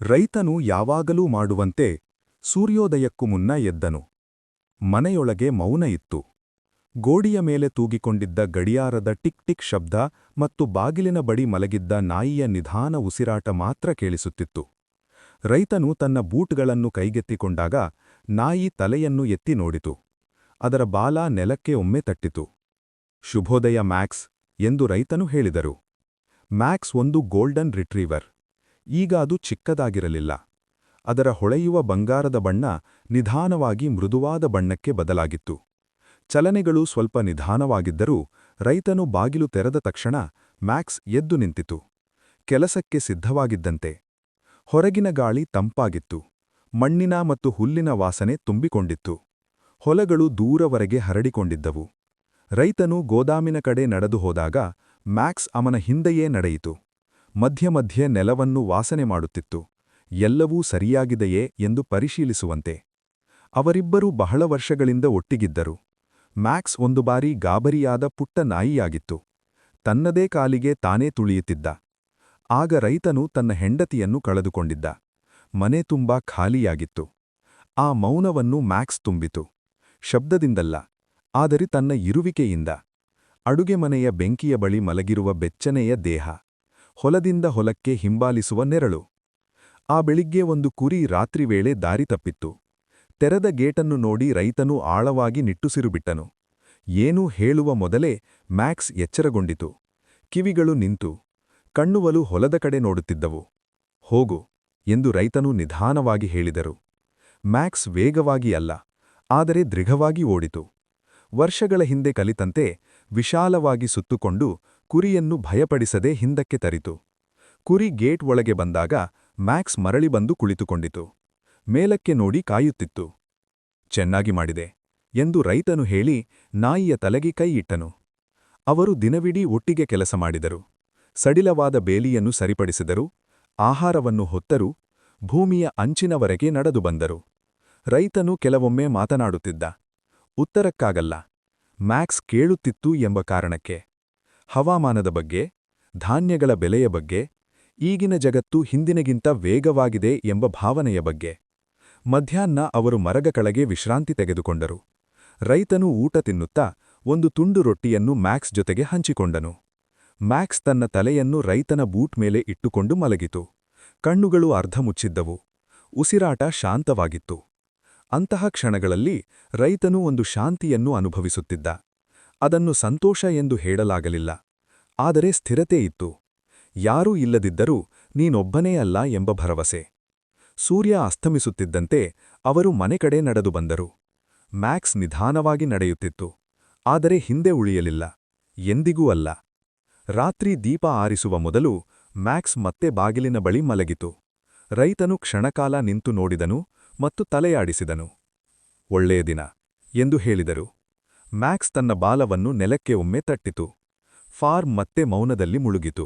ರೈತನು ಯಾವಾಗಲೂ ಮಾಡುವಂತೆ ಸೂರ್ಯೋದಯಕ್ಕೂ ಮುನ್ನ ಎದ್ದನು. ಮನೆಯೊಳಗೆ ಮೌನ ಇತ್ತು. ಗೋಡಿಯ ಮೇಲೆ ತೂಗಿಕೊಂಡಿದ್ದ ಗಡಿಯಾರದ ಟಿಕ್ ಟಿಕ್ ಶಬ್ದ ಮತ್ತು ಬಾಗಿಲಿನ ಬಳಿ ಮಲಗಿದ್ದ ನಾಯಿಯ ನಿಧಾನ ಉಸಿರಾಟ ಮಾತ್ರ ಕೇಳಿಸುತ್ತಿತ್ತು. ರೈತನು ತನ್ನ ಬೂಟ್ಗಳನ್ನು ಕೈಗೆತ್ತಿಕೊಂಡಾಗ ನಾಯಿ ತಲೆಯನ್ನು ಎತ್ತಿ ನೋಡಿತು. ಅದರ ಬಾಲ ನೆಲಕ್ಕೆ ಒಮ್ಮೆ ತಟ್ಟಿತು. ಶುಭೋದಯ ಮ್ಯಾಕ್ಸ್ ಎಂದು ರೈತನು ಹೇಳಿದರು. ಮ್ಯಾಕ್ಸ್ ಒಂದು ಗೋಲ್ಡನ್ ರಿಟ್ರೀವರ್. ಈಗ ಅದು ಚಿಕ್ಕದಾಗಿರಲಿಲ್ಲ. ಅದರ ಹೊಳೆಯುವ ಬಂಗಾರದ ಬಣ್ಣ ನಿಧಾನವಾಗಿ ಮೃದುವಾದ ಬಣ್ಣಕ್ಕೆ ಬದಲಾಗಿತ್ತು. ಚಲನೆಗಳು ಸ್ವಲ್ಪ ನಿಧಾನವಾಗಿದ್ದರೂ ರೈತನು ಬಾಗಿಲು ತೆರೆದ ತಕ್ಷಣ ಮ್ಯಾಕ್ಸ್ ಎದ್ದು ನಿಂತಿತು. ಕೆಲಸಕ್ಕೆ ಸಿದ್ಧವಾಗಿದ್ದಂತೆ. ಹೊರಗಿನ ಗಾಳಿ ತಂಪಾಗಿತ್ತು. ಮಣ್ಣಿನ ಮತ್ತು ಹುಲ್ಲಿನ ವಾಸನೆ ತುಂಬಿಕೊಂಡಿತ್ತು. ಹೊಲಗಳು ದೂರವರೆಗೆ ಹರಡಿಕೊಂಡಿದ್ದವು. ರೈತನು ಗೋದಾಮಿನ ಕಡೆ ನಡೆದು ಹೋದಾಗ ಮ್ಯಾಕ್ಸ್ ಅವನ ಹಿಂದೆಯೇ ನಡೆಯಿತು. ಮಧ್ಯ ಮಧ್ಯೆ ನೆಲವನ್ನು ವಾಸನೆ ಮಾಡುತ್ತಿತ್ತು. ಎಲ್ಲವೂ ಸರಿಯಾಗಿದೆಯೇ ಎಂದು ಪರಿಶೀಲಿಸುವಂತೆ. ಅವರಿಬ್ಬರೂ ಬಹಳ ವರ್ಷಗಳಿಂದ ಒಟ್ಟಿಗಿದ್ದರು. ಮ್ಯಾಕ್ಸ್ ಒಂದು ಬಾರಿ ಗಾಬರಿಯಾದ ಪುಟ್ಟ ನಾಯಿಯಾಗಿತ್ತು. ತನ್ನದೇ ಕಾಲಿಗೆ ತಾನೇ ತುಳಿಯುತ್ತಿದ್ದ. ಆಗ ರೈತನು ತನ್ನ ಹೆಂಡತಿಯನ್ನು ಕಳೆದುಕೊಂಡಿದ್ದ. ಮನೆ ತುಂಬಾ ಖಾಲಿಯಾಗಿತ್ತು. ಆ ಮೌನವನ್ನು ಮ್ಯಾಕ್ಸ್ ತುಂಬಿತು. ಶಬ್ದದಿಂದಲ್ಲ, ಆದರೆ ತನ್ನ ಇರುವಿಕೆಯಿಂದ. ಅಡುಗೆ ಮನೆಯ ಬೆಂಕಿಯ ಬಳಿ ಮಲಗಿರುವ ಬೆಚ್ಚನೆಯ ದೇಹ. ಹೊಲದಿಂದ ಹೊಲಕ್ಕೆ ಹಿಂಬಾಲಿಸುವ ನೆರಳು. ಆ ಬೆಳಿಗ್ಗೆ ಒಂದು ಕುರಿ ರಾತ್ರಿ ವೇಳೆ ದಾರಿ ತಪ್ಪಿತ್ತು. ತೆರೆದ ಗೇಟನ್ನು ನೋಡಿ ರೈತನು ಆಳವಾಗಿ ನಿಟ್ಟುಸಿರುಬಿಟ್ಟನು. ಏನೂ ಹೇಳುವ ಮೊದಲೇ ಮ್ಯಾಕ್ಸ್ ಎಚ್ಚರಗೊಂಡಿತು. ಕಿವಿಗಳು ನಿಂತು. ಕಣ್ಣುಗಳು ಹೊಲದ ಕಡೆ ನೋಡುತ್ತಿದ್ದವು. ಹೋಗು ಎಂದು ರೈತನು ನಿಧಾನವಾಗಿ ಹೇಳಿದರು. ಮ್ಯಾಕ್ಸ್ ವೇಗವಾಗಿ ಅಲ್ಲ, ಆದರೆ ದೃಢವಾಗಿ ಓಡಿತು. ವರ್ಷಗಳ ಹಿಂದೆ ಕಲಿತಂತೆ ವಿಶಾಲವಾಗಿ ಸುತ್ತುಕೊಂಡು ಕುರಿಯನ್ನು ಭಯಪಡಿಸದೆ ಹಿಂದಕ್ಕೆ ತರಿತು. ಕುರಿ ಗೇಟ್ ಒಳಗೆ ಬಂದಾಗ ಮ್ಯಾಕ್ಸ್ ಮರಳಿ ಬಂದು ಕುಳಿತುಕೊಂಡಿತು. ಮೇಲಕ್ಕೆ ನೋಡಿ ಕಾಯುತ್ತಿತ್ತು. ಚೆನ್ನಾಗಿ ಮಾಡಿದೆ ಎಂದು ರೈತನು ಹೇಳಿ ನಾಯಿಯ ತಲೆಗೆ ಕೈ ಇಟ್ಟನು. ಅವರು ದಿನವಿಡೀ ಒಟ್ಟಿಗೆ ಕೆಲಸ ಮಾಡಿದರು. ಸಡಿಲವಾದ ಬೇಲಿಯನ್ನು ಸರಿಪಡಿಸಿದರು. ಆಹಾರವನ್ನು ಹೊತ್ತರು. ಭೂಮಿಯ ಅಂಚಿನವರೆಗೆ ನಡೆದು ಬಂದರು. ರೈತನು ಕೆಲವೊಮ್ಮೆ ಮಾತನಾಡುತ್ತಿದ್ದ. ಉತ್ತರಕ್ಕಾಗಲ್ಲ. ಮ್ಯಾಕ್ಸ್ ಕೇಳುತ್ತಿತ್ತು ಎಂಬ ಕಾರಣಕ್ಕೆ. ಹವಾಮಾನದ ಬಗ್ಗೆ, ಧಾನ್ಯಗಳ ಬೆಲೆಯ ಬಗ್ಗೆ, ಈಗಿನ ಜಗತ್ತು ಹಿಂದಿನಗಿಂತ ವೇಗವಾಗಿದೆ ಎಂಬ ಭಾವನೆಯ ಬಗ್ಗೆ. ಮಧ್ಯಾಹ್ನ ಅವರು ಮರದ ಕೆಳಗೆ ವಿಶ್ರಾಂತಿ ತೆಗೆದುಕೊಂಡರು. ರೈತನು ಊಟ ತಿನ್ನುತ್ತಾ ಒಂದು ತುಂಡು ರೊಟ್ಟಿಯನ್ನು ಮ್ಯಾಕ್ಸ್ ಜೊತೆಗೆ ಹಂಚಿಕೊಂಡನು. ಮ್ಯಾಕ್ಸ್ ತನ್ನ ತಲೆಯನ್ನು ರೈತನ ಬೂಟ್ ಮೇಲೆ ಇಟ್ಟುಕೊಂಡು ಮಲಗಿತು. ಕಣ್ಣುಗಳು ಅರ್ಧ ಮುಚ್ಚಿದ್ದವು. ಉಸಿರಾಟ ಶಾಂತವಾಗಿತ್ತು. ಅಂತಹ ಕ್ಷಣಗಳಲ್ಲಿ ರೈತನು ಒಂದು ಶಾಂತಿಯನ್ನು ಅನುಭವಿಸುತ್ತಿದ್ದ. ಅದನ್ನು ಸಂತೋಷ ಎಂದು ಹೇಳಲಾಗಲಿಲ್ಲ. ಆದರೆ ಸ್ಥಿರತೆ ಇತ್ತು. ಯಾರೂ ಇಲ್ಲದಿದ್ದರೂ ನೀನೊಬ್ಬನೇ ಅಲ್ಲ ಎಂಬ ಭರವಸೆ. ಸೂರ್ಯ ಅಸ್ತಮಿಸುತ್ತಿದ್ದಂತೆ ಅವರು ಮನೆ ಕಡೆ ನಡೆದು ಬಂದರು. ಮ್ಯಾಕ್ಸ್ ನಿಧಾನವಾಗಿ ನಡೆಯುತ್ತಿತ್ತು. ಆದರೆ ಹಿಂದೆ ಉಳಿಯಲಿಲ್ಲ. ಎಂದಿಗೂ ಅಲ್ಲ. ರಾತ್ರಿ ದೀಪ ಆರಿಸುವ ಮೊದಲು ಮ್ಯಾಕ್ಸ್ ಮತ್ತೆ ಬಾಗಿಲಿನ ಬಳಿ ಮಲಗಿತು. ರೈತನು ಕ್ಷಣಕಾಲ ನಿಂತು ನೋಡಿದನು ಮತ್ತು ತಲೆಯಾಡಿಸಿದನು. ಒಳ್ಳೆಯ ದಿನ ಎಂದು ಹೇಳಿದರು. ಮ್ಯಾಕ್ಸ್ ತನ್ನ ಬಾಲವನ್ನು ನೆಲಕ್ಕೆ ಒಮ್ಮೆ ತಟ್ಟಿತು. ಫಾರ್ಮ್ ಮತ್ತೆ ಮೌನದಲ್ಲಿ ಮುಳುಗಿತು.